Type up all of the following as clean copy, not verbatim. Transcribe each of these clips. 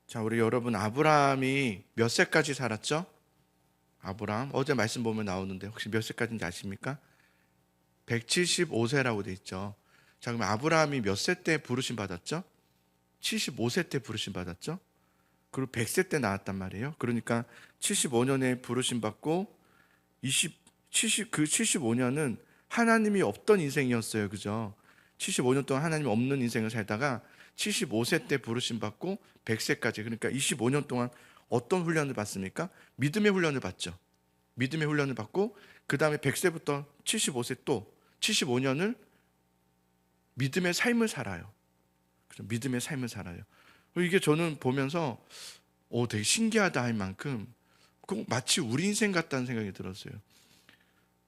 자, 우리 여러분, 아브라함이 몇 세까지 살았죠? 아브라함 어제 말씀 보면 나오는데 혹시 몇 세까지인지 아십니까? 175세라고 돼 있죠. 자, 그럼 아브라함이 몇 세 때 부르심 받았죠? 75세 때 부르심 받았죠? 그리고 100세 때 나왔단 말이에요. 그러니까 75년에 부르심 받고 75년은 하나님이 없던 인생이었어요. 그죠? 75년 동안 하나님 없는 인생을 살다가 75세 때 부르심 받고 100세까지, 그러니까 25년 동안 어떤 훈련을 받습니까? 믿음의 훈련을 받죠. 믿음의 훈련을 받고 그 다음에 100세부터 75세 또 75년을 믿음의 삶을 살아요. 그죠? 믿음의 삶을 살아요. 이게 저는 보면서 되게 신기하다 할 만큼 마치 우리 인생 같다는 생각이 들었어요.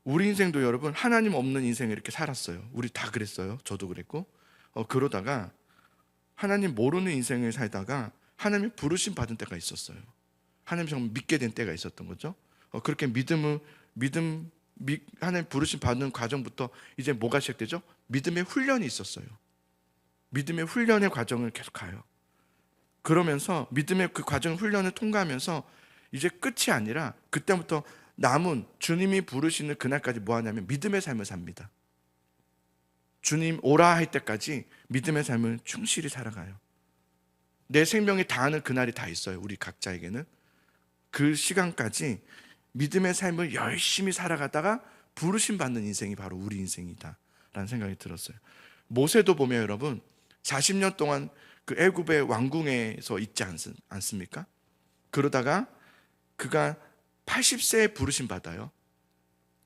우리 인생도 여러분 하나님 없는 인생을 이렇게 살았어요. 우리 다 그랬어요. 저도 그랬고 그러다가 하나님 모르는 인생을 살다가 하나님의 부르심 받은 때가 있었어요. 하나님 정말 믿게 된 때가 있었던 거죠. 그렇게 하나님 부르심 받는 과정부터 이제 뭐가 시작되죠? 믿음의 훈련이 있었어요. 믿음의 훈련의 과정을 계속 가요. 그러면서 믿음의 그 과정 훈련을 통과하면서 이제 끝이 아니라 그때부터 남은 주님이 부르시는 그날까지 뭐 하냐면 믿음의 삶을 삽니다. 주님 오라 할 때까지 믿음의 삶을 충실히 살아가요. 내 생명이 다하는 그날이 다 있어요. 우리 각자에게는 그 시간까지 믿음의 삶을 열심히 살아가다가 부르심 받는 인생이 바로 우리 인생이다 라는 생각이 들었어요. 모세도 보면 여러분 40년 동안 그 애굽의 왕궁에서 있지 않습니까? 그러다가 그가 80세에 부르심 받아요.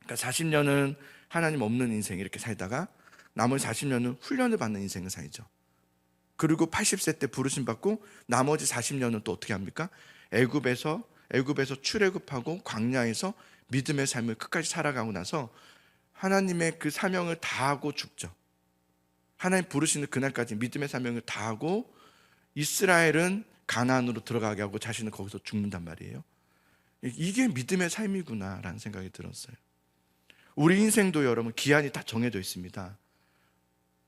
그러니까 40년은 하나님 없는 인생 이렇게 살다가 나머지 40년은 훈련을 받는 인생을 살죠. 그리고 80세 때 부르심 받고 나머지 40년은 또 어떻게 합니까? 애굽에서 출애굽하고 광야에서 믿음의 삶을 끝까지 살아가고 나서 하나님의 그 사명을 다하고 죽죠. 하나님 부르시는 그날까지 믿음의 사명을 다하고 이스라엘은 가나안으로 들어가게 하고 자신은 거기서 죽는단 말이에요. 이게 믿음의 삶이구나라는 생각이 들었어요. 우리 인생도 여러분 기한이 다 정해져 있습니다.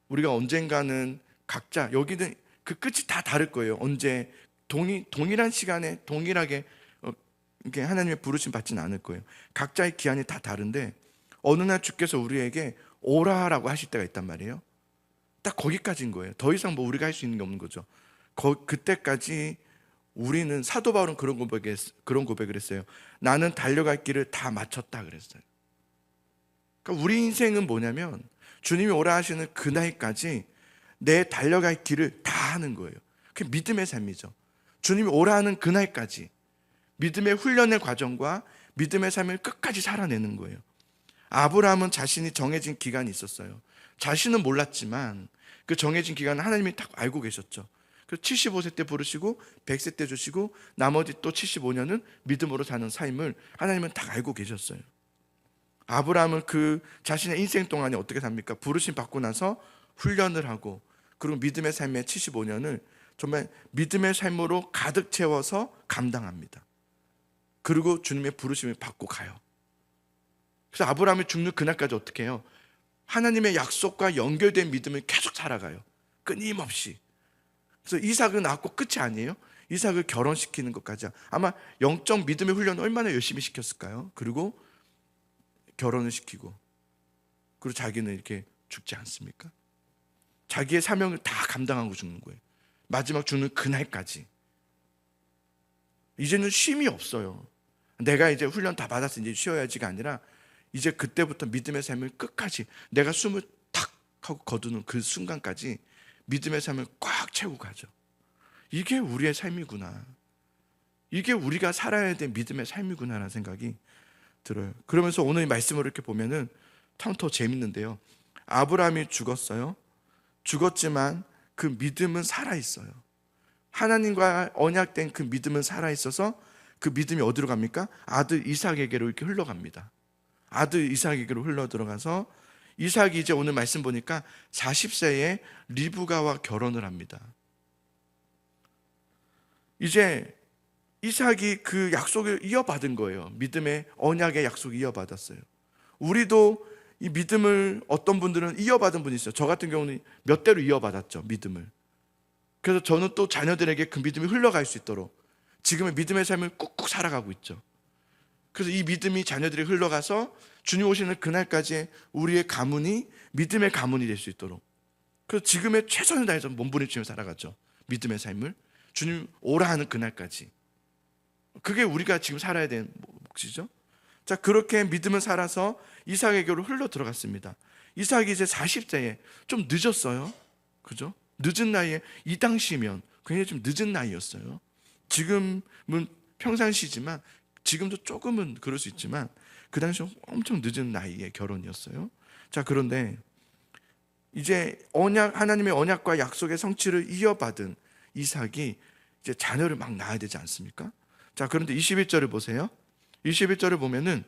우리가 언젠가는 각자 여기는 그 끝이 다 다를 거예요. 언제 동일한 시간에 동일하게 이렇게 하나님의 부르심 받지는 않을 거예요. 각자의 기한이 다 다른데 어느 날 주께서 우리에게 오라라고 하실 때가 있단 말이에요. 딱 거기까지인 거예요. 더 이상 뭐 우리가 할 수 있는 게 없는 거죠. 그때까지 우리는 사도 바울은 그런 고백을 했어요. 나는 달려갈 길을 다 마쳤다 그랬어요. 그러니까 우리 인생은 뭐냐면 주님이 오라 하시는 그날까지 내 달려갈 길을 다 하는 거예요. 그게 믿음의 삶이죠. 주님이 오라 하는 그날까지 믿음의 훈련의 과정과 믿음의 삶을 끝까지 살아내는 거예요. 아브라함은 자신이 정해진 기간이 있었어요. 자신은 몰랐지만 그 정해진 기간을 하나님이 딱 알고 계셨죠. 그래서 75세 때 부르시고 100세 때 주시고 나머지 또 75년은 믿음으로 사는 삶을 하나님은 딱 알고 계셨어요. 아브라함은 그 자신의 인생 동안에 어떻게 삽니까? 부르심 받고 나서 훈련을 하고 그리고 믿음의 삶의 75년을 정말 믿음의 삶으로 가득 채워서 감당합니다. 그리고 주님의 부르심을 받고 가요. 그래서 아브라함이 죽는 그날까지 어떻게 해요? 하나님의 약속과 연결된 믿음을 계속 살아가요. 끊임없이. 그래서 이삭은 낳았고 끝이 아니에요. 이삭을 결혼시키는 것까지 아마 영적 믿음의 훈련을 얼마나 열심히 시켰을까요? 그리고 결혼을 시키고 그리고 자기는 이렇게 죽지 않습니까? 자기의 사명을 다 감당하고 죽는 거예요. 마지막 죽는 그날까지. 이제는 쉼이 없어요. 내가 이제 훈련 다 받았어 이제 쉬어야지가 아니라 이제 그때부터 믿음의 삶을 끝까지 내가 숨을 탁 하고 거두는 그 순간까지 믿음의 삶을 꽉 채우고 가죠. 이게 우리의 삶이구나. 이게 우리가 살아야 될 믿음의 삶이구나라는 생각이 들어요. 그러면서 오늘 말씀을 이렇게 보면은 참 더 재밌는데요. 아브라함이 죽었어요. 죽었지만 그 믿음은 살아있어요. 하나님과 언약된 그 믿음은 살아있어서 그 믿음이 어디로 갑니까? 아들 이삭에게로 이렇게 흘러갑니다. 아들 이삭에게로 흘러 들어가서 이삭이 이제 오늘 말씀 보니까 40세에 리브가와 결혼을 합니다. 이제 이삭이 그 약속을 이어받은 거예요. 믿음의 언약의 약속을 이어받았어요. 우리도 이 믿음을 어떤 분들은 이어받은 분이 있어요. 저 같은 경우는 몇 대로 이어받았죠. 믿음을. 그래서 저는 또 자녀들에게 그 믿음이 흘러갈 수 있도록 지금의 믿음의 삶을 꾹꾹 살아가고 있죠. 그래서 이 믿음이 자녀들이 흘러가서 주님 오시는 그날까지 우리의 가문이 믿음의 가문이 될 수 있도록, 그래서 지금의 최선을 다해서 몸부림치며 살아가죠. 믿음의 삶을 주님 오라 하는 그날까지. 그게 우리가 지금 살아야 되는 몫이죠. 자, 그렇게 믿음을 살아서 이삭에게로 흘러 들어갔습니다. 이삭이 이제 40세에 좀 늦었어요. 그죠? 늦은 나이에, 이 당시면 굉장히 좀 늦은 나이였어요. 지금은 평상시지만, 지금도 조금은 그럴 수 있지만 그 당시는 엄청 늦은 나이에 결혼이었어요. 자, 그런데 이제 하나님의 언약과 약속의 성취를 이어받은 이삭이 이제 자녀를 막 낳아야 되지 않습니까? 자, 그런데 21절을 보세요. 21절을 보면은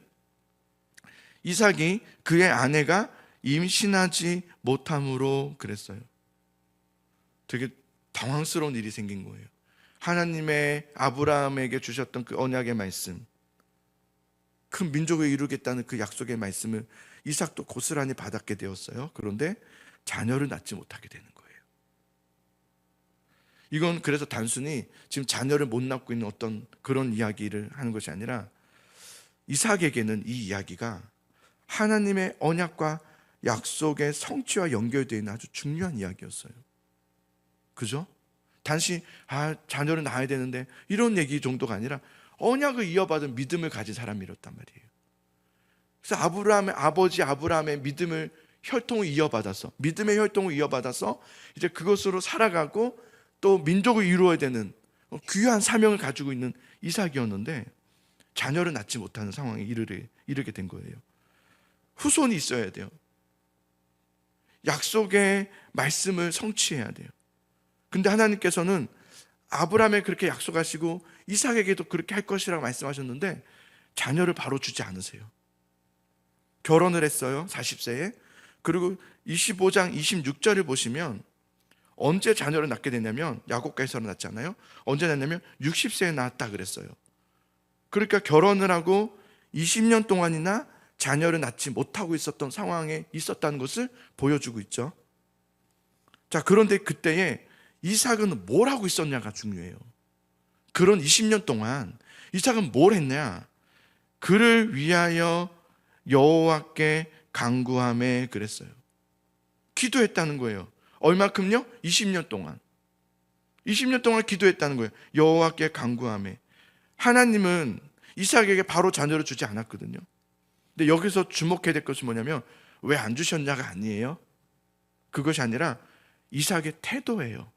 이삭이 그의 아내가 임신하지 못함으로 그랬어요. 되게 당황스러운 일이 생긴 거예요. 하나님의 아브라함에게 주셨던 그 언약의 말씀, 큰 민족을 이루겠다는 그 약속의 말씀을 이삭도 고스란히 받았게 되었어요. 그런데 자녀를 낳지 못하게 되는 거예요. 이건 그래서 단순히 지금 자녀를 못 낳고 있는 어떤 그런 이야기를 하는 것이 아니라 이삭에게는 이 이야기가 하나님의 언약과 약속의 성취와 연결되어 있는 아주 중요한 이야기였어요. 그죠? 단지 자녀를 낳아야 되는데 이런 얘기 정도가 아니라 언약을 이어받은 믿음을 가진 사람이었단 말이에요. 그래서 아버지 아브라함의 믿음의 혈통을 이어받아서 이제 그것으로 살아가고 또 민족을 이루어야 되는 귀한 사명을 가지고 있는 이삭이었는데 자녀를 낳지 못하는 상황에 이르게 된 거예요. 후손이 있어야 돼요. 약속의 말씀을 성취해야 돼요. 근데 하나님께서는 아브라함에 그렇게 약속하시고 이삭에게도 그렇게 할 것이라고 말씀하셨는데 자녀를 바로 주지 않으세요. 결혼을 했어요. 40세에. 그리고 25장 26절을 보시면 언제 자녀를 낳게 됐냐면, 야곱과에서는 낳잖아요. 언제 낳냐면 60세에 낳았다 그랬어요. 그러니까 결혼을 하고 20년 동안이나 자녀를 낳지 못하고 있었던 상황에 있었다는 것을 보여주고 있죠. 자, 그런데 그때에 이삭은 뭘 하고 있었냐가 중요해요. 그런 20년 동안 이삭은 뭘 했냐? 그를 위하여 여호와께 간구하며 그랬어요. 기도했다는 거예요. 얼마큼요? 20년 동안. 20년 동안 기도했다는 거예요. 여호와께 간구하며. 하나님은 이삭에게 바로 자녀를 주지 않았거든요. 근데 여기서 주목해야 될 것이 뭐냐면 왜 안 주셨냐가 아니에요. 그것이 아니라 이삭의 태도예요.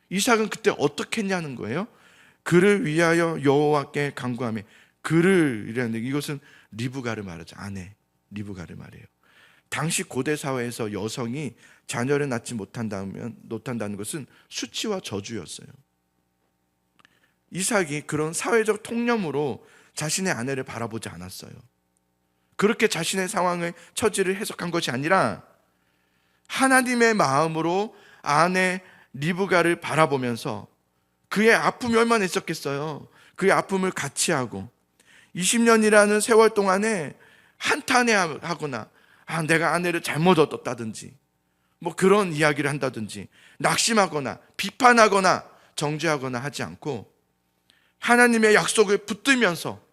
이삭은 그때 어떻게 했냐는 거예요. 그를 위하여 여호와께 간구하며. 그를 이라는데 이것은 리브가를 말하죠. 아내 리브가를 말해요. 당시 고대 사회에서 여성이 자녀를 낳지 못한다는 것은 수치와 저주였어요. 이삭이 그런 사회적 통념으로 자신의 아내를 바라보지 않았어요. 그렇게 자신의 상황을, 처지를 해석한 것이 아니라 하나님의 마음으로 아내 리브가를 바라보면서 그의 아픔이 얼마나 있었겠어요. 그의 아픔을 같이 하고 20년이라는 세월 동안에 한탄해하거나 내가 아내를 잘못 얻었다든지 뭐 그런 이야기를 한다든지 낙심하거나 비판하거나 정죄하거나 하지 않고 하나님의 약속을 붙들면서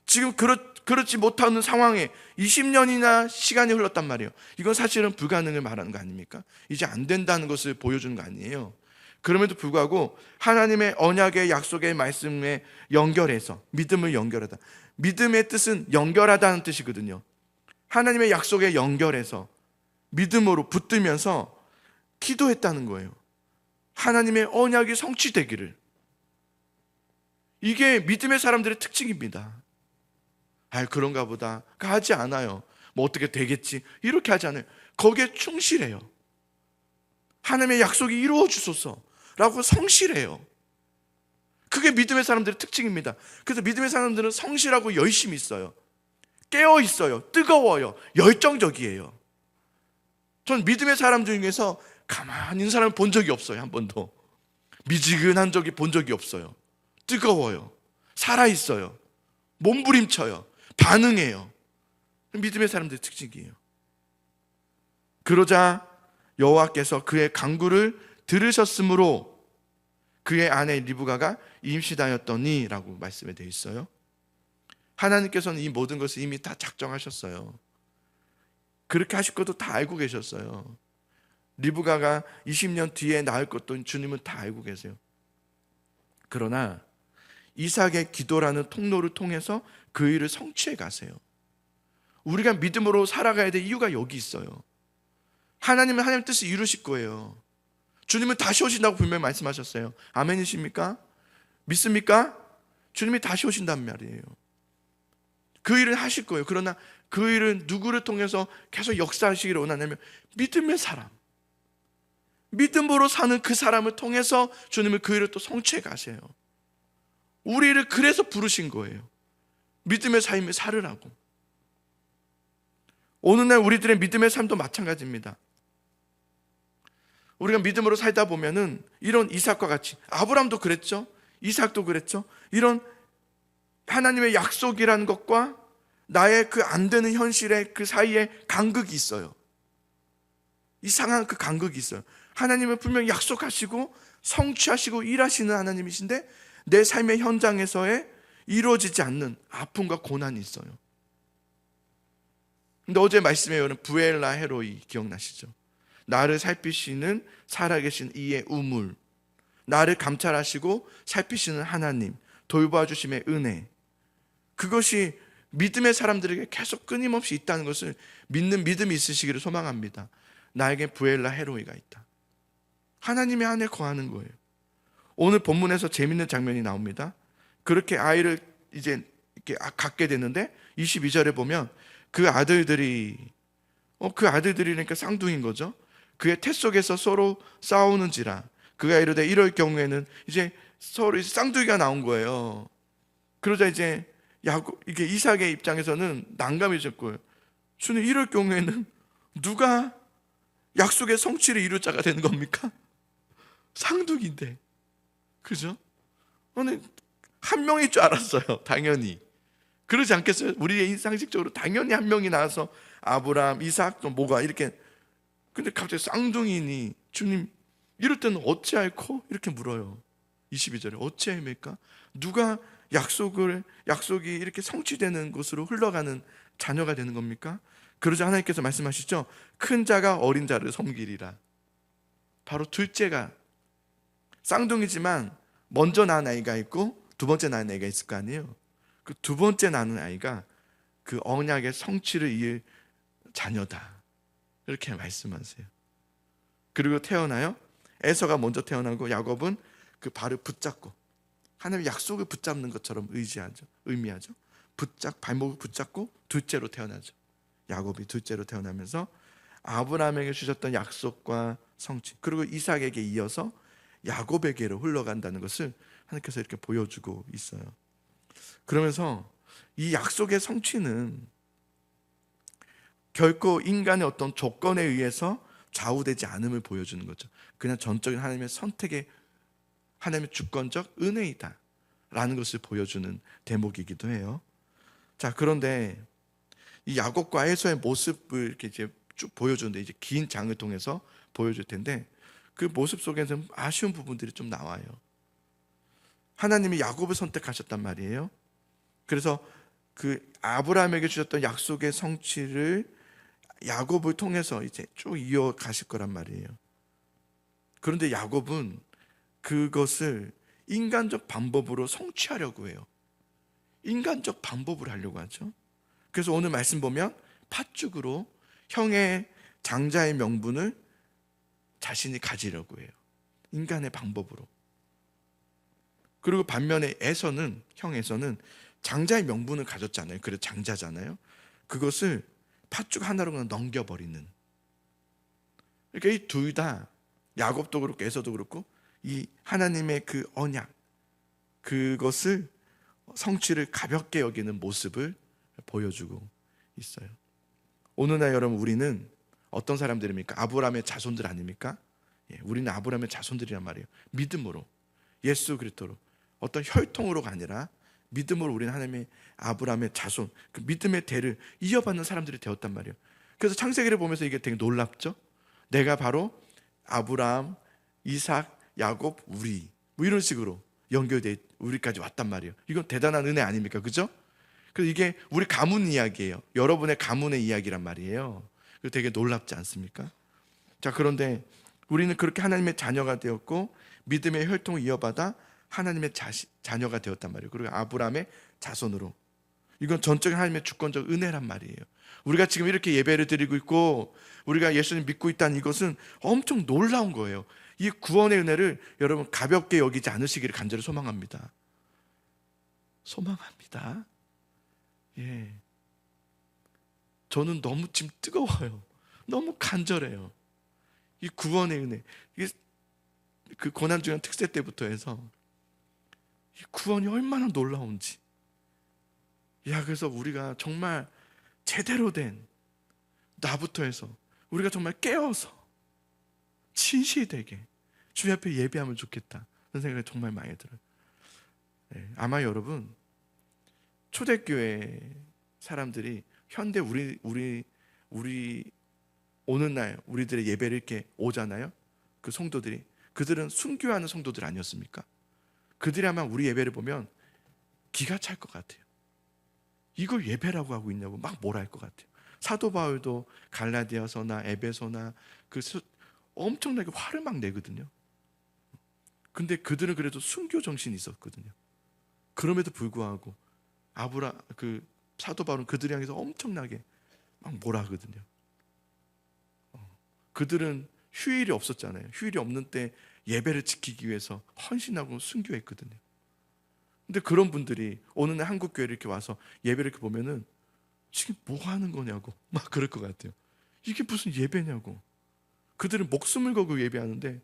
지금 그렇지 못하는 상황에 20년이나 시간이 흘렀단 말이에요. 이건 사실은 불가능을 말하는 거 아닙니까? 이제 안 된다는 것을 보여주는 거 아니에요. 그럼에도 불구하고 하나님의 언약의 약속의 말씀에 연결해서 믿음을 연결하다. 믿음의 뜻은 연결하다는 뜻이거든요. 하나님의 약속에 연결해서 믿음으로 붙들면서 기도했다는 거예요. 하나님의 언약이 성취되기를. 이게 믿음의 사람들의 특징입니다. 그런가 보다 하지 않아요. 뭐 어떻게 되겠지 이렇게 하지 않아요. 거기에 충실해요. 하나님의 약속이 이루어 주소서 라고 성실해요. 그게 믿음의 사람들의 특징입니다. 그래서 믿음의 사람들은 성실하고 열심히 있어요. 깨어 있어요. 뜨거워요. 열정적이에요. 전 믿음의 사람 중에서 가만히 있는 사람을 본 적이 없어요. 한 번도. 미지근한 적이 본 적이 없어요. 뜨거워요. 살아있어요. 몸부림쳐요. 반응해요. 믿음의 사람들의 특징이에요. 그러자 여호와께서 그의 간구를 들으셨으므로 그의 아내 리브가가 임신하였더니 라고 말씀에 되어 있어요. 하나님께서는 이 모든 것을 이미 다 작정하셨어요. 그렇게 하실 것도 다 알고 계셨어요. 리브가가 20년 뒤에 낳을 것도 주님은 다 알고 계세요. 그러나 이삭의 기도라는 통로를 통해서 그 일을 성취해 가세요. 우리가 믿음으로 살아가야 될 이유가 여기 있어요. 하나님은 하나님의 뜻을 이루실 거예요. 주님은 다시 오신다고 분명히 말씀하셨어요. 아멘이십니까? 믿습니까? 주님이 다시 오신단 말이에요. 그 일을 하실 거예요. 그러나 그 일은 누구를 통해서 계속 역사하시기를 원하냐면 믿음의 사람, 믿음으로 사는 그 사람을 통해서 주님은 그 일을 또 성취해 가세요. 우리를 그래서 부르신 거예요. 믿음의 삶을 살으라고. 오늘날 우리들의 믿음의 삶도 마찬가지입니다. 우리가 믿음으로 살다 보면은 이런 이삭과 같이, 아브라함도 그랬죠. 이삭도 그랬죠. 이런 하나님의 약속이라는 것과 나의 그 안 되는 현실의 그 사이에 간극이 있어요. 이상한 그 간극이 있어요. 하나님은 분명히 약속하시고 성취하시고 일하시는 하나님이신데 내 삶의 현장에서의 이루어지지 않는 아픔과 고난이 있어요. 근데 어제 말씀에 여러분 부엘라 헤로이 기억나시죠? 나를 살피시는 살아계신 이의 우물, 나를 감찰하시고 살피시는 하나님, 돌봐주심의 은혜, 그것이 믿음의 사람들에게 계속 끊임없이 있다는 것을 믿는 믿음이 있으시기를 소망합니다. 나에게 부엘라 헤로이가 있다. 하나님의 안에 거하는 거예요. 오늘 본문에서 재밌는 장면이 나옵니다. 그렇게 아이를 이제 이렇게 갖게 되는데 22절에 보면 그 아들들이 그러니까 쌍둥이인 거죠. 그의 태 속에서 서로 싸우는지라 그가 이르되 이럴 경우에는 이제 서로 쌍둥이가 나온 거예요. 그러자 이제 이게 이삭의 입장에서는 난감이 질 거예요. 주님, 이럴 경우에는 누가 약속의 성취를 이룰 자가 되는 겁니까? 쌍둥이인데, 그죠? 오늘 한 명일 줄 알았어요. 당연히 그러지 않겠어요? 우리의 상식적으로 당연히 한 명이 나와서 아브라함, 이삭, 또 뭐가 이렇게. 근데 갑자기 쌍둥이니 주님 이럴 때는 어찌할꼬? 이렇게 물어요. 22절에 어찌할입니까? 누가 약속이 이렇게 성취되는 곳으로 흘러가는 자녀가 되는 겁니까? 그러자 하나님께서 말씀하시죠. 큰 자가 어린 자를 섬기리라. 바로 둘째가 쌍둥이지만 먼저 낳은 아이가 있고 두 번째 낳은 아이가 있을 거 아니에요. 그 두 번째 낳은 아이가 그 언약의 성취를 이을 자녀다. 이렇게 말씀하세요. 그리고 태어나요. 에서가 먼저 태어나고 야곱은 그 발을 붙잡고 하나님의 약속을 붙잡는 것처럼 의미하죠. 발목을 붙잡고 둘째로 태어나죠. 야곱이 둘째로 태어나면서 아브라함에게 주셨던 약속과 성취, 그리고 이삭에게 이어서 야곱에게로 흘러간다는 것을 하나님께서 이렇게 보여주고 있어요. 그러면서 이 약속의 성취는 결코 인간의 어떤 조건에 의해서 좌우되지 않음을 보여주는 거죠. 그냥 전적인 하나님의 선택의, 하나님의 주권적 은혜이다 라는 것을 보여주는 대목이기도 해요. 자, 그런데 이 야곱과 에서의 모습을 이렇게 이제 쭉 보여주는데, 이제 긴 장을 통해서 보여줄 텐데 그 모습 속에서는 아쉬운 부분들이 좀 나와요. 하나님이 야곱을 선택하셨단 말이에요. 그래서 그 아브라함에게 주셨던 약속의 성취를 야곱을 통해서 이제 쭉 이어가실 거란 말이에요. 그런데 야곱은 그것을 인간적 방법으로 성취하려고 해요. 인간적 방법으로 하려고 하죠. 그래서 오늘 말씀 보면 팥죽으로 형의 장자의 명분을 자신이 가지려고 해요. 인간의 방법으로. 그리고 반면에 형 에서는 장자의 명분을 가졌잖아요. 그래서 장자잖아요. 그것을 팥죽 하나로 그냥 넘겨버리는. 그러니까 이 둘 다, 야곱도 그렇고 에서도 그렇고, 이 하나님의 그 언약, 그것을 성취를 가볍게 여기는 모습을 보여주고 있어요. 오늘날 여러분, 우리는 어떤 사람들입니까? 아브라함의 자손들 아닙니까? 우리는 아브라함의 자손들이란 말이에요. 믿음으로, 예수 그리스도로, 어떤 혈통으로가 아니라 믿음으로 우리는 하나님의 아브라함의 자손, 그 믿음의 대를 이어받는 사람들이 되었단 말이에요. 그래서 창세기를 보면서 이게 되게 놀랍죠? 내가 바로 아브라함, 이삭, 야곱, 우리, 뭐 이런 식으로 연결돼 우리까지 왔단 말이에요. 이건 대단한 은혜 아닙니까? 그죠? 그래서 이게 우리 가문 이야기예요. 여러분의 가문의 이야기란 말이에요. 그래서 되게 놀랍지 않습니까? 자, 그런데 우리는 그렇게 하나님의 자녀가 되었고 믿음의 혈통을 이어받아 하나님의 자녀가 되었단 말이에요. 그리고 아브라함의 자손으로. 이건 전적인 하나님의 주권적 은혜란 말이에요. 우리가 지금 이렇게 예배를 드리고 있고 우리가 예수님 믿고 있다는 이것은 엄청 놀라운 거예요. 이 구원의 은혜를 여러분 가볍게 여기지 않으시기를 간절히 소망합니다. 소망합니다. 예. 저는 너무 지금 뜨거워요. 너무 간절해요. 이 구원의 은혜. 이게 그 고난주간 특세 때부터 해서 이 구원이 얼마나 놀라운지. 야, 그래서 우리가 정말 제대로 된 나부터 해서 우리가 정말 깨어서 진실되게 주님 앞에 예배하면 좋겠다. 그런 생각이 정말 많이 들어요. 네, 아마 여러분 초대교회 사람들이 현대 우리 오는 날 우리들의 예배를 이렇게 오잖아요. 그 성도들이 그들은 순교하는 성도들 아니었습니까? 그들이 아마 우리 예배를 보면 기가 찰 것 같아요. 이걸 예배라고 하고 있냐고 막 뭐라 할 것 같아요. 사도 바울도 갈라디아서나 에베소나 엄청나게 화를 막 내거든요. 근데 그들은 그래도 순교 정신이 있었거든요. 그럼에도 불구하고 사도 바울은 그들 향해서 엄청나게 막 뭐라 하거든요. 그들은 휴일이 없었잖아요. 휴일이 없는 때 예배를 지키기 위해서 헌신하고 순교했거든요. 근데 그런 분들이 어느 날 한국 교회를 이렇게 와서 예배를 이렇게 보면은 지금 뭐 하는 거냐고 막 그럴 것 같아요. 이게 무슨 예배냐고. 그들은 목숨을 걸고 예배하는데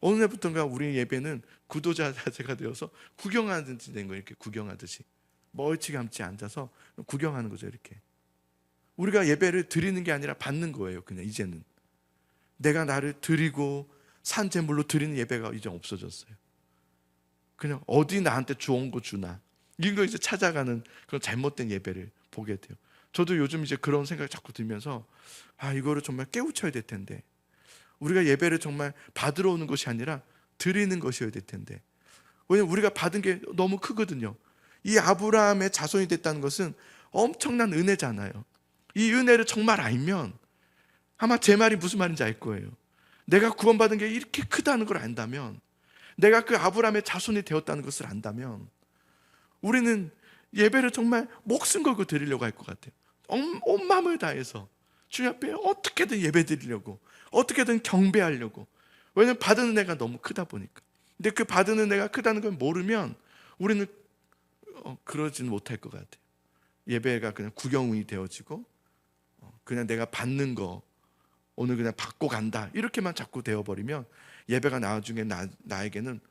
어느 날부터인가 우리 예배는 구도자 자세가 되어서 구경하듯이 된 거예요. 이렇게 구경하듯이 멀찌감치 앉아서 구경하는 거죠. 이렇게 우리가 예배를 드리는 게 아니라 받는 거예요. 그냥 이제는 내가 나를 드리고 산 제물로 드리는 예배가 이제 없어졌어요. 그냥 어디 나한테 좋은 거 주나 이거 이제 찾아가는 그런 잘못된 예배를 보게 돼요. 저도 요즘 이제 그런 생각이 자꾸 들면서 이거를 정말 깨우쳐야 될 텐데 우리가 예배를 정말 받으러 오는 것이 아니라 드리는 것이어야 될 텐데 왜냐면 우리가 받은 게 너무 크거든요. 이 아브라함의 자손이 됐다는 것은 엄청난 은혜잖아요. 이 은혜를 정말 알면 아마 제 말이 무슨 말인지 알 거예요. 내가 구원받은 게 이렇게 크다는 걸 안다면 내가 그 아브라함의 자손이 되었다는 것을 안다면 우리는 예배를 정말 목숨 걸고 드리려고 할 것 같아요. 온 마음을 다해서 주님 앞에 어떻게든 예배 드리려고 어떻게든 경배하려고. 왜냐하면 받은 은혜가 너무 크다 보니까. 근데 그 받은 은혜가 크다는 걸 모르면 우리는 그러지는 못할 것 같아요. 예배가 그냥 구경이 되어지고 그냥 내가 받는 거 오늘 그냥 받고 간다 이렇게만 자꾸 되어버리면 예배가 나중에 나에게는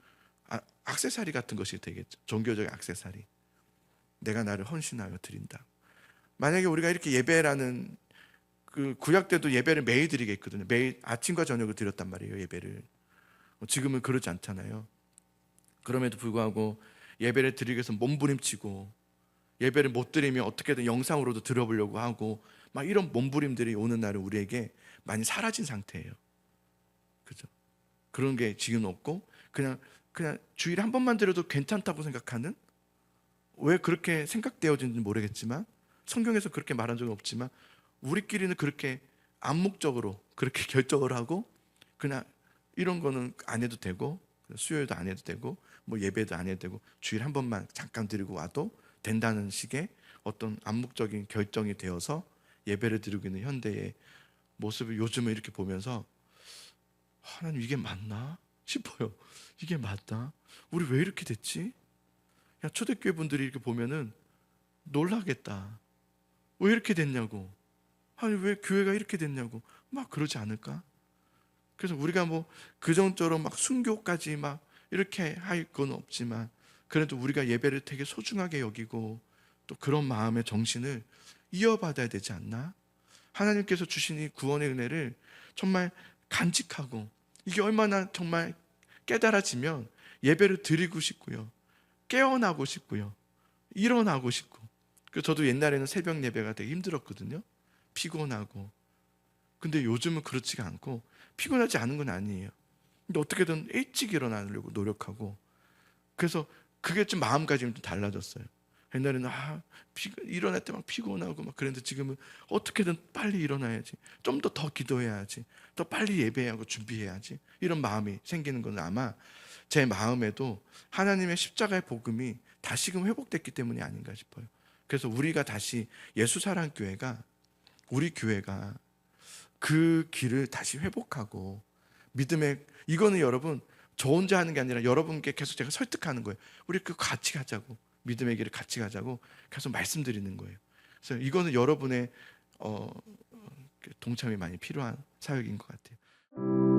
액세서리 같은 것이 되겠죠. 종교적인 액세서리. 내가 나를 헌신하여 드린다. 만약에 우리가 이렇게 예배라는 그 구약 때도 예배를 매일 드리겠거든요. 매일 아침과 저녁을 드렸단 말이에요. 예배를. 지금은 그러지 않잖아요. 그럼에도 불구하고 예배를 드리기 위해서 몸부림치고 예배를 못 드리면 어떻게든 영상으로도 들어보려고 하고 막 이런 몸부림들이 오는 날은 우리에게 많이 사라진 상태예요. 그죠? 그런 게 지금 없고 그냥 주일에 한 번만 드려도 괜찮다고 생각하는, 왜 그렇게 생각되어진지 모르겠지만 성경에서 그렇게 말한 적은 없지만 우리끼리는 그렇게 암묵적으로 그렇게 결정을 하고 그냥 이런 거는 안 해도 되고 수요일도 안 해도 되고 뭐 예배도 안 해도 되고 주일 한 번만 잠깐 드리고 와도 된다는 식의 어떤 암묵적인 결정이 되어서 예배를 드리고 있는 현대의 모습을 요즘에 이렇게 보면서 하나님 이게 맞나 싶어요. 이게 맞나? 우리 왜 이렇게 됐지? 야, 초대교회 분들이 이렇게 보면은 놀라겠다. 왜 이렇게 됐냐고. 아니 왜 교회가 이렇게 됐냐고 막 그러지 않을까? 그래서 우리가 뭐 그정도로 막 순교까지 막 이렇게 할 건 없지만 그래도 우리가 예배를 되게 소중하게 여기고 또 그런 마음의 정신을 이어받아야 되지 않나? 하나님께서 주신 이 구원의 은혜를 정말 간직하고 이게 얼마나 정말 깨달아지면 예배를 드리고 싶고요, 깨어나고 싶고요, 일어나고 싶고. 그래서 저도 옛날에는 새벽 예배가 되게 힘들었거든요. 피곤하고. 근데 요즘은 그렇지가 않고 피곤하지 않은 건 아니에요. 근데 어떻게든 일찍 일어나려고 노력하고 그래서 그게 좀 마음가짐이 좀 달라졌어요. 옛날에는 일어날 때 막 피곤하고 막 그랬는데 지금은 어떻게든 빨리 일어나야지, 좀 더 기도해야지, 더 빨리 예배하고 준비해야지, 이런 마음이 생기는 건 아마 제 마음에도 하나님의 십자가의 복음이 다시금 회복됐기 때문이 아닌가 싶어요. 그래서 우리가 다시 예수사랑교회가, 우리 교회가 그 길을 다시 회복하고 믿음의, 이거는 여러분 저 혼자 하는 게 아니라 여러분께 계속 제가 설득하는 거예요. 우리 그 같이 가자고, 믿음의 길을 같이 가자고 계속 말씀드리는 거예요. 그래서 이거는 여러분의 동참이 많이 필요한 사역인 것 같아요.